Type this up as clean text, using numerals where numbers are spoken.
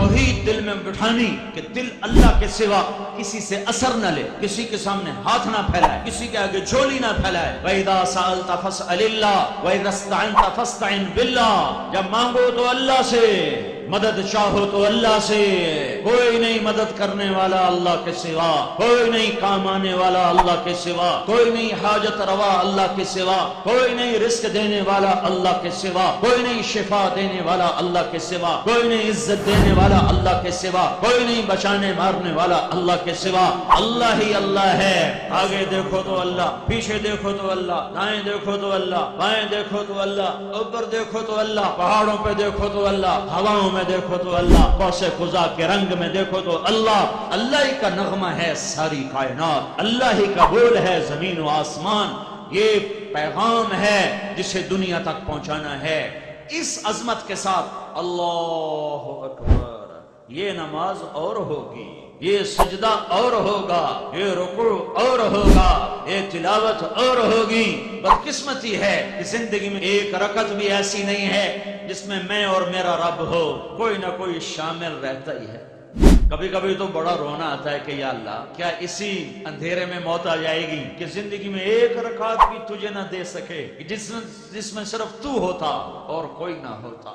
توحید دل میں بٹھانی کہ دل اللہ کے سوا کسی سے اثر نہ لے، کسی کے سامنے ہاتھ نہ پھیلائے، کسی کے آگے جھولی نہ پھیلائے۔ وَإِذَا سَأَلْتَ فَاسْأَلِ اللَّهَ وَإِذَا اسْتَعَنْتَ فَاسْتَعِنْ بِاللَّهِ، جب مانگو تو اللہ سے، مدد چاہو تو اللہ سے، کوئی نہیں مدد کرنے والا اللہ کے سوا، کوئی نہیں کام آنے والا اللہ کے سوا، کوئی نہیں حاجت روا اللہ کے سوا، کوئی نہیں رزق دینے والا اللہ کے سوا، کوئی نہیں شفا دینے والا اللہ کے سوا، کوئی نہیں عزت دینے والا اللہ کے سوا، کوئی نہیں بچانے مارنے والا اللہ کے سوا، اللہ ہی اللہ ہے۔ آگے دیکھو تو اللہ، پیچھے دیکھو تو اللہ، دائیں دیکھو تو اللہ، بائیں دیکھو تو اللہ، اوپر دیکھو تو اللہ، پہاڑوں پہ دیکھو تو اللہ، ہواؤں میں دیکھو تو اللہ، قوس قزح کے رنگ میں دیکھو تو اللہ۔ اللہ ہی کا نغمہ ہے ساری کائنات، اللہ ہی کا بول ہے زمین و آسمان۔ یہ پیغام ہے جسے دنیا تک پہنچانا ہے۔ اس عظمت کے ساتھ اللہ اکبر، یہ نماز اور ہوگی، یہ سجدہ اور ہوگا، یہ رکوع اور ہوگا، یہ تلاوت اور ہوگی۔ بدقسمتی ہے کہ زندگی میں ایک رکعت بھی ایسی نہیں ہے جس میں میں اور میرا رب ہو، کوئی نہ کوئی شامل رہتا ہی ہے۔ کبھی کبھی تو بڑا رونا آتا ہے کہ یا اللہ، کیا اسی اندھیرے میں موت آ جائے گی کہ زندگی میں ایک رکعت بھی تجھے نہ دے سکے، جس میں صرف تو ہوتا اور کوئی نہ ہوتا۔